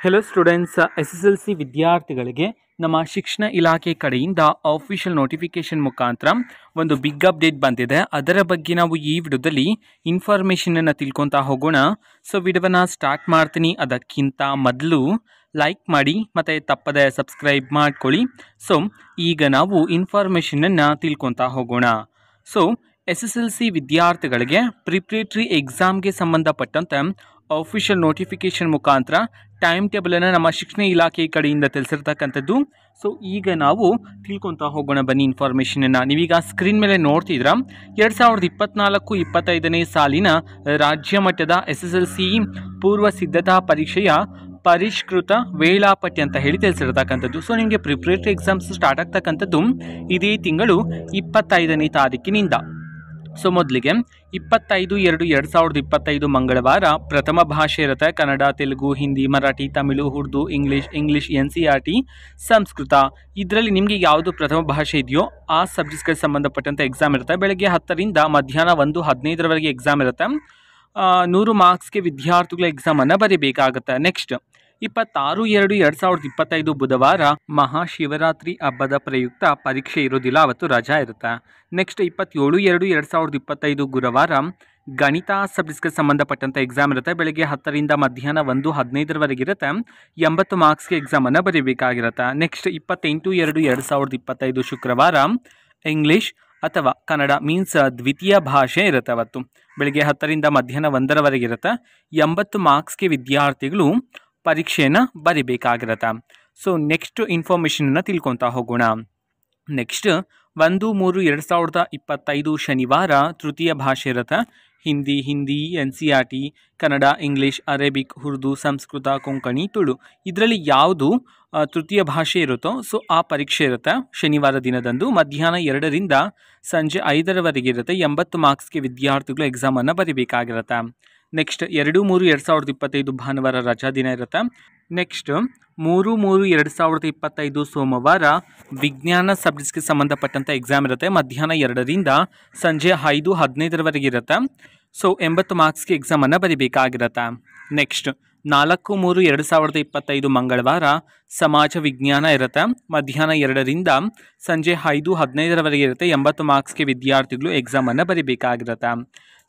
Hello students, SSLC ವಿದ್ಯಾರ್ಥಿಗಳಿಗೆ ನಮ್ಮ ಶಿಕ್ಷಣ ಇಲಾಖೆ ಕಡೆಯಿಂದ ಆಫಿಷಿಯಲ್ ನೋಟಿಫಿಕೇಶನ್ ಮುಖಾಂತರ ಒಂದು ಬಿಗ್ ಅಪ್ಡೇಟ್ ಬಂದಿದೆ. ಅದರ ಬಗ್ಗೆ ನಾವು ಈ ವಿಡಿಯೋದಲ್ಲಿ ಇನ್ಫಾರ್ಮೇಷನನ್ನು ತಿಳ್ಕೊತಾ ಹೋಗೋಣ. ಸೊ ವಿಡಿಯೋವನ್ನು ಸ್ಟಾರ್ಟ್ ಮಾಡ್ತೀನಿ. ಅದಕ್ಕಿಂತ ಮೊದಲು ಲೈಕ್ ಮಾಡಿ ಮತ್ತು ತಪ್ಪದೆ ಸಬ್ಸ್ಕ್ರೈಬ್ ಮಾಡ್ಕೊಳ್ಳಿ. ಸೊ ಈಗ ನಾವು ಇನ್ಫಾರ್ಮೇಷನನ್ನು ತಿಳ್ಕೊತಾ ಹೋಗೋಣ. ಸೊ SSLC ವಿದ್ಯಾರ್ಥಿಗಳಿಗೆ ಪ್ರಿಪ್ರೇಟರಿ ಎಕ್ಸಾಮ್ಗೆ ಸಂಬಂಧಪಟ್ಟಂತೆ ಆಫಿಷಿಯಲ್ ನೋಟಿಫಿಕೇಶನ್ ಮುಖಾಂತರ ಟೈಮ್ ಟೇಬಲನ್ನು ನಮ್ಮ ಶಿಕ್ಷಣ ಇಲಾಖೆ ಕಡೆಯಿಂದ ತಿಳಿಸಿರ್ತಕ್ಕಂಥದ್ದು. ಸೊ ಈಗ ನಾವು ತಿಳ್ಕೊತಾ ಹೋಗೋಣ ಬನ್ನಿ ಇನ್ಫಾರ್ಮೇಷನನ್ನು. ನೀವೀಗ ಸ್ಕ್ರೀನ್ ಮೇಲೆ ನೋಡ್ತಿದ್ರ 2024-25ನೇ ಸಾಲಿನ ರಾಜ್ಯ ಮಟ್ಟದ SSLC ಪೂರ್ವ ಸಿದ್ಧತಾ ಪರೀಕ್ಷೆಯ ಪರಿಷ್ಕೃತ ವೇಳಾಪಟ್ಟಿ ಅಂತ ಹೇಳಿ ತಿಳಿಸಿರ್ತಕ್ಕಂಥದ್ದು. ಸೊ ನಿಮಗೆ ಪ್ರಿಪ್ರೇಟರಿ ಎಕ್ಸಾಮ್ಸ್ ಸ್ಟಾರ್ಟ್ ಆಗ್ತಕ್ಕಂಥದ್ದು ಇದೇ ತಿಂಗಳು 25ನೇ ತಾರೀಕಿನಿಂದ. ಸೊ ಮೊದಲಿಗೆ 25/2/2025 ಮಂಗಳವಾರ ಪ್ರಥಮ ಭಾಷೆ ಇರುತ್ತೆ. Kannada, Telugu, Hindi, Marathi, Tamil, Urdu, English, NCERT, Sanskrit. ಇದರಲ್ಲಿ ನಿಮಗೆ ಯಾವುದು ಪ್ರಥಮ ಭಾಷೆ ಇದೆಯೋ ಆ ಸಬ್ಜೆಕ್ಟ್ಸ್ಗೆ ಸಂಬಂಧಪಟ್ಟಂಥ ಎಕ್ಸಾಮ್ ಇರುತ್ತೆ. ಬೆಳಗ್ಗೆ 10ರಿಂದ ಮಧ್ಯಾಹ್ನ 1:15 ಎಕ್ಸಾಮ್ ಇರುತ್ತೆ. 100 ಮಾರ್ಕ್ಸ್ಗೆ ವಿದ್ಯಾರ್ಥಿಗಳ ಎಕ್ಸಾಮನ್ನು ಬರೀಬೇಕಾಗುತ್ತೆ. ನೆಕ್ಸ್ಟ್ 26/2/2025 ಬುಧವಾರ ಮಹಾಶಿವರಾತ್ರಿ ಹಬ್ಬದ ಪ್ರಯುಕ್ತ ಪರೀಕ್ಷೆ ಇರೋದಿಲ್ಲ, ಅವತ್ತು ರಜಾ ಇರುತ್ತೆ. ನೆಕ್ಸ್ಟ್ 27/2/2025 ಗುರುವಾರ ಗಣಿತ ಸಬ್ಜೆಕ್ಟ್ಸ್ಗೆ ಸಂಬಂಧಪಟ್ಟಂಥ ಎಕ್ಸಾಮ್ ಇರುತ್ತೆ. ಬೆಳಗ್ಗೆ 10ರಿಂದ ಮಧ್ಯಾಹ್ನ 1:15 ಇರುತ್ತೆ. 80 ಮಾರ್ಕ್ಸ್ಗೆ ಎಕ್ಸಾಮನ್ನು ಬರೀಬೇಕಾಗಿರುತ್ತೆ. ನೆಕ್ಸ್ಟ್ 28/2/2025 ಶುಕ್ರವಾರ ಇಂಗ್ಲೀಷ್ ಅಥವಾ ಕನ್ನಡ ಮೀನ್ಸ್ ದ್ವಿತೀಯ ಭಾಷೆ ಇರುತ್ತೆ. ಅವತ್ತು ಬೆಳಗ್ಗೆ 10ರಿಂದ ಮಧ್ಯಾಹ್ನ 1 ಇರುತ್ತೆ. 80 ಮಾರ್ಕ್ಸ್ಗೆ ವಿದ್ಯಾರ್ಥಿಗಳು ಪರೀಕ್ಷೆಯನ್ನು ಬರೀಬೇಕಾಗಿರುತ್ತೆ. ಸೊ ನೆಕ್ಸ್ಟ್ ಇನ್ಫಾರ್ಮೇಷನನ್ನು ತಿಳ್ಕೊತಾ ಹೋಗೋಣ. ನೆಕ್ಸ್ಟ್ 1/3/2025 ಶನಿವಾರ ತೃತೀಯ ಭಾಷೆ ಇರುತ್ತೆ. Hindi, NCERT, Kannada, English, Arabic, Urdu, Sanskrit, Konkani, Tulu. ಇದರಲ್ಲಿ ಯಾವುದು ತೃತೀಯ ಭಾಷೆ ಇರುತ್ತೋ ಸೊ ಆ ಪರೀಕ್ಷೆ ಇರುತ್ತೆ ಶನಿವಾರ ದಿನದಂದು ಮಧ್ಯಾಹ್ನ 2ರಿಂದ ಸಂಜೆ 5 ಇರುತ್ತೆ. 80 ಮಾರ್ಕ್ಸ್ಗೆ ವಿದ್ಯಾರ್ಥಿಗಳು ಎಕ್ಸಾಮನ್ನು ಬರೀಬೇಕಾಗಿರುತ್ತೆ. ನೆಕ್ಸ್ಟ್ 2/3/2025 ಭಾನುವಾರ ರಜಾ ದಿನ ಇರುತ್ತೆ. ನೆಕ್ಸ್ಟ್ 3/3/2025 ಸೋಮವಾರ ವಿಜ್ಞಾನ ಸಬ್ಜೆಕ್ಟ್ಸ್ಗೆ ಸಂಬಂಧಪಟ್ಟಂಥ ಎಕ್ಸಾಮ್ ಇರುತ್ತೆ. ಮಧ್ಯಾಹ್ನ 2ರಿಂದ ಸಂಜೆ 5:15 ಇರುತ್ತೆ. ಸೊ 80 ಮಾರ್ಕ್ಸ್ಗೆ ಎಕ್ಸಾಮನ್ನು ಬರೀಬೇಕಾಗಿರುತ್ತೆ. ನೆಕ್ಸ್ಟ್ 4/3/2025 ಮಂಗಳವಾರ ಸಮಾಜ ವಿಜ್ಞಾನ ಇರುತ್ತೆ. ಮಧ್ಯಾಹ್ನ 2ರಿಂದ ಸಂಜೆ 5:15 ಇರುತ್ತೆ. 80 ಮಾರ್ಕ್ಸ್ಗೆ ವಿದ್ಯಾರ್ಥಿಗಳು ಎಕ್ಸಾಮನ್ನು ಬರೀಬೇಕಾಗಿರುತ್ತೆ.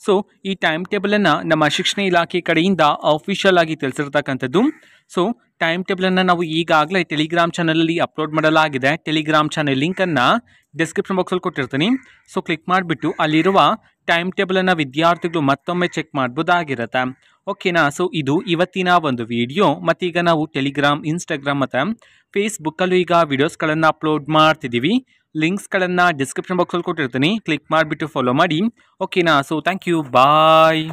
ಸೊ ಈ ಟೈಮ್ ಟೇಬಲನ್ನು ನಮ್ಮ ಶಿಕ್ಷಣ ಇಲಾಖೆ ಕಡೆಯಿಂದ ಆಫಿಷಿಯಲ್ ಆಗಿ ತಿಳಿಸಿರ್ತಕ್ಕಂಥದ್ದು. ಸೊ ಟೈಮ್ ಟೇಬಲನ್ನು ನಾವು ಈಗಾಗಲೇ ಟೆಲಿಗ್ರಾಮ್ ಚಾನಲಲ್ಲಿ ಅಪ್ಲೋಡ್ ಮಾಡಲಾಗಿದೆ. ಟೆಲಿಗ್ರಾಮ್ ಚಾನಲ್ ಲಿಂಕನ್ನು ಡಿಸ್ಕ್ರಿಪ್ಷನ್ ಬಾಕ್ಸಲ್ಲಿ ಕೊಟ್ಟಿರ್ತೀನಿ. ಸೊ ಕ್ಲಿಕ್ ಮಾಡಿಬಿಟ್ಟು ಅಲ್ಲಿರುವ ಟೈಮ್ ಟೇಬಲನ್ನು ವಿದ್ಯಾರ್ಥಿಗಳು ಮತ್ತೊಮ್ಮೆ ಚೆಕ್ ಮಾಡ್ಬೋದಾಗಿರುತ್ತೆ. ಓಕೆನಾ. ಸೊ ಇದು ಇವತ್ತಿನ ಒಂದು ವಿಡಿಯೋ. ಮತ್ತೀಗ ನಾವು ಟೆಲಿಗ್ರಾಮ್, ಇನ್ಸ್ಟಾಗ್ರಾಮ್ ಮತ್ತು ಫೇಸ್ಬುಕ್ಕಲ್ಲೂ ಈಗ ವಿಡಿಯೋಸ್ಗಳನ್ನು ಅಪ್ಲೋಡ್ ಮಾಡ್ತಿದ್ದೀವಿ. ಲಿಂಕ್ಸ್ಗಳನ್ನು ಡಿಸ್ಕ್ರಿಪ್ಷನ್ ಬಾಕ್ಸಲ್ಲಿ ಕೊಟ್ಟಿರ್ತೀನಿ. ಕ್ಲಿಕ್ ಮಾಡಿಬಿಟ್ಟು ಫಾಲೋ ಮಾಡಿ. ಓಕೆನಾ. So thank you, bye.